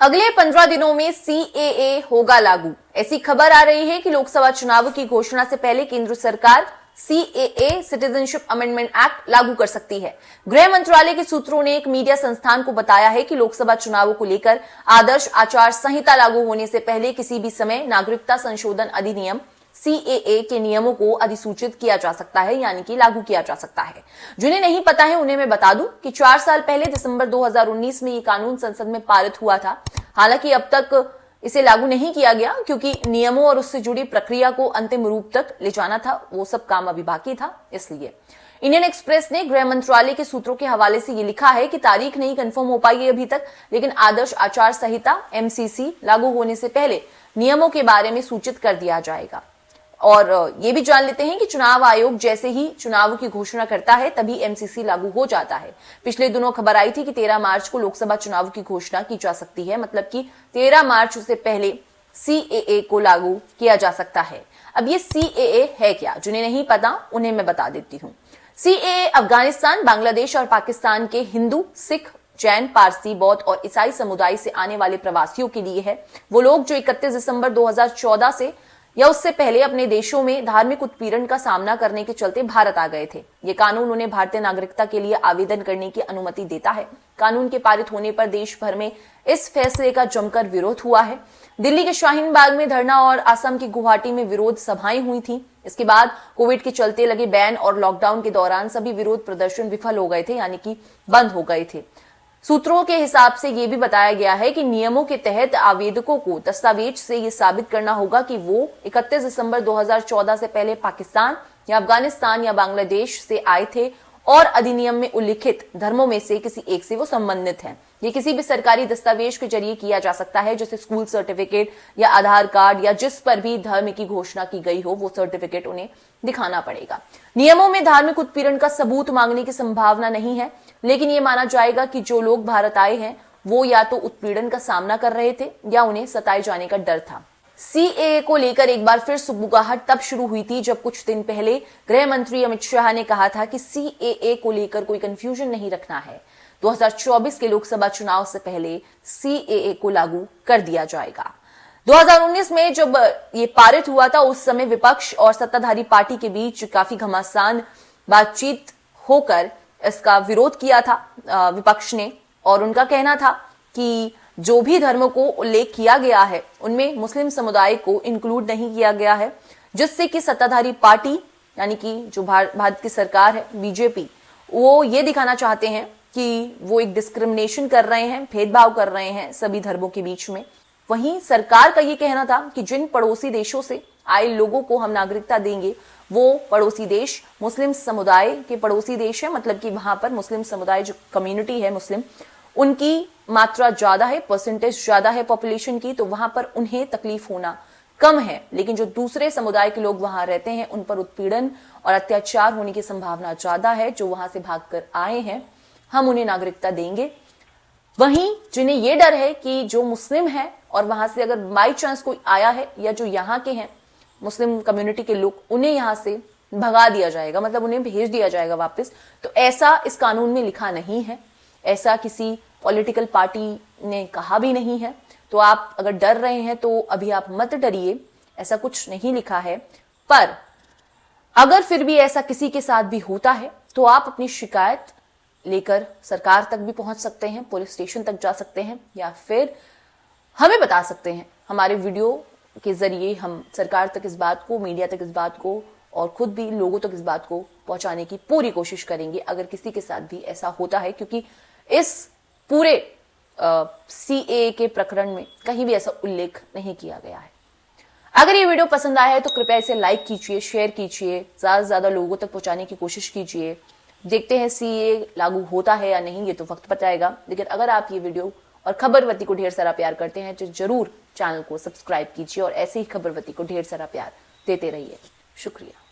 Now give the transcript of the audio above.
अगले 15 दिनों में सीएए होगा लागू। ऐसी खबर आ रही है कि लोकसभा चुनाव की घोषणा से पहले केंद्र सरकार सीएए सिटीजनशिप अमेंडमेंट एक्ट लागू कर सकती है। गृह मंत्रालय के सूत्रों ने एक मीडिया संस्थान को बताया है कि लोकसभा चुनावों को लेकर आदर्श आचार संहिता लागू होने से पहले किसी भी समय नागरिकता संशोधन अधिनियम सीएए के नियमों को अधिसूचित किया जा सकता है, यानी कि लागू किया जा सकता है। जिन्हें नहीं पता है उन्हें मैं बता दूं कि 4 साल पहले दिसंबर 2019 में ये कानून संसद में पारित हुआ था। हालांकि अब तक इसे लागू नहीं किया गया क्योंकि नियमों और उससे जुड़ी प्रक्रिया को अंतिम रूप तक ले जाना था, वो सब काम अभी बाकी था। इसलिए इंडियन एक्सप्रेस ने गृह मंत्रालय के सूत्रों के हवाले से ये लिखा है कि तारीख नहीं कंफर्म हो पाई है अभी तक, लेकिन आदर्श आचार संहिता एमसीसी लागू होने से पहले नियमों के बारे में सूचित कर दिया जाएगा। और ये भी जान लेते हैं कि चुनाव आयोग जैसे ही चुनाव की घोषणा करता है तभी एमसीसी लागू हो जाता है। पिछले दिनों खबर आई थी कि 13 मार्च को लोकसभा चुनाव की घोषणा की जा सकती है, मतलब कि 13 मार्च से पहले सीएए को लागू किया जा सकता है। अब ये सीएए है क्या, जिन्हें नहीं पता उन्हें मैं बता देती हूँ। सीएए अफगानिस्तान, बांग्लादेश और पाकिस्तान के हिंदू, सिख, जैन, पारसी, बौद्ध और ईसाई समुदाय से आने वाले प्रवासियों के लिए है। वो लोग जो 31 दिसंबर 2014 से या उससे पहले अपने देशों में धार्मिक उत्पीड़न का सामना करने के चलते भारत आ गए थे। ये कानून उन्हें भारतीय नागरिकता के लिए आवेदन करने की अनुमति देता है। कानून के पारित होने पर देश भर में इस फैसले का जमकर विरोध हुआ है। दिल्ली के शाहीन बाग में धरना और असम की गुवाहाटी में विरोध सभाएं हुई थी। इसके बाद कोविड के चलते लगे बैन और लॉकडाउन के दौरान सभी विरोध प्रदर्शन विफल हो गए थे, यानी कि बंद हो गए थे। सूत्रों के हिसाब से यह भी बताया गया है कि नियमों के तहत आवेदकों को दस्तावेज से यह साबित करना होगा कि वो 31 दिसंबर 2014 से पहले पाकिस्तान या अफगानिस्तान या बांग्लादेश से आए थे और अधिनियम में उल्लिखित धर्मों में से किसी एक से वो संबंधित हैं। ये किसी भी सरकारी दस्तावेज के जरिए किया जा सकता है, जैसे स्कूल सर्टिफिकेट या आधार कार्ड, या जिस पर भी धर्म की घोषणा की गई हो वो सर्टिफिकेट उन्हें दिखाना पड़ेगा। नियमों में धार्मिक उत्पीड़न का सबूत मांगने की संभावना नहीं है, लेकिन ये माना जाएगा कि जो लोग भारत आए हैं वो या तो उत्पीड़न का सामना कर रहे थे या उन्हें सताए जाने का डर था। सीएए को लेकर एक बार फिर सुगबुगाहट तब शुरू हुई थी जब कुछ दिन पहले गृह मंत्री अमित शाह ने कहा था कि सीएए को लेकर कोई कंफ्यूजन नहीं रखना है। 2024 के लोकसभा चुनाव से पहले सीएए को लागू कर दिया जाएगा। 2019 में जब ये पारित हुआ था उस समय विपक्ष और सत्ताधारी पार्टी के बीच काफी घमासान बातचीत होकर इसका विरोध किया था विपक्ष ने, और उनका कहना था कि जो भी धर्मों को उल्लेख किया गया है उनमें मुस्लिम समुदाय को इंक्लूड नहीं किया गया है, जिससे कि सत्ताधारी पार्टी यानी कि जो भारत की सरकार है बीजेपी, वो ये दिखाना चाहते हैं कि वो एक डिस्क्रिमिनेशन कर रहे हैं, भेदभाव कर रहे हैं सभी धर्मों के बीच में। वहीं सरकार का ये कहना था कि जिन पड़ोसी देशों से आए लोगों को हम नागरिकता देंगे वो पड़ोसी देश मुस्लिम समुदाय के पड़ोसी देश है, मतलब कि वहां पर मुस्लिम समुदाय जो कम्युनिटी है मुस्लिम, उनकी मात्रा ज्यादा है, परसेंटेज ज्यादा है पॉपुलेशन की, तो वहां पर उन्हें तकलीफ होना कम है। लेकिन जो दूसरे समुदाय के लोग वहां रहते हैं उन पर उत्पीड़न और अत्याचार होने की संभावना ज्यादा है। जो वहां से भागकर आए हैं हम उन्हें नागरिकता देंगे। वहीं जिन्हें यह डर है कि जो मुस्लिम है और वहां से अगर बाई चांस कोई आया है या जो यहाँ के हैं मुस्लिम कम्युनिटी के लोग, उन्हें यहां से भगा दिया जाएगा, मतलब उन्हें भेज दिया जाएगा वापस। तो ऐसा इस कानून में लिखा नहीं है, ऐसा किसी पॉलिटिकल पार्टी ने कहा भी नहीं है। तो आप अगर डर रहे हैं तो अभी आप मत डरिए, ऐसा कुछ नहीं लिखा है। पर अगर फिर भी ऐसा किसी के साथ भी होता है तो आप अपनी शिकायत लेकर सरकार तक भी पहुंच सकते हैं, पुलिस स्टेशन तक जा सकते हैं, या फिर हमें बता सकते हैं। हमारे वीडियो के जरिए हम सरकार तक इस बात को, मीडिया तक इस बात को और खुद भी लोगों तक इस बात को पहुंचाने की पूरी कोशिश करेंगे अगर किसी के साथ भी ऐसा होता है, क्योंकि इस पूरे सीएए के प्रकरण में कहीं भी ऐसा उल्लेख नहीं किया गया है। अगर ये वीडियो पसंद आया है तो कृपया इसे लाइक कीजिए, शेयर कीजिए, ज्यादा से ज्यादा लोगों तक पहुंचाने की कोशिश कीजिए। देखते हैं सीएए लागू होता है या नहीं, ये तो वक्त बताएगा। लेकिन अगर आप ये वीडियो और खबरवती को ढेर सारा प्यार करते हैं तो जरूर चैनल को सब्सक्राइब कीजिए और ऐसे ही खबरवती को ढेर सारा प्यार देते रहिए। शुक्रिया।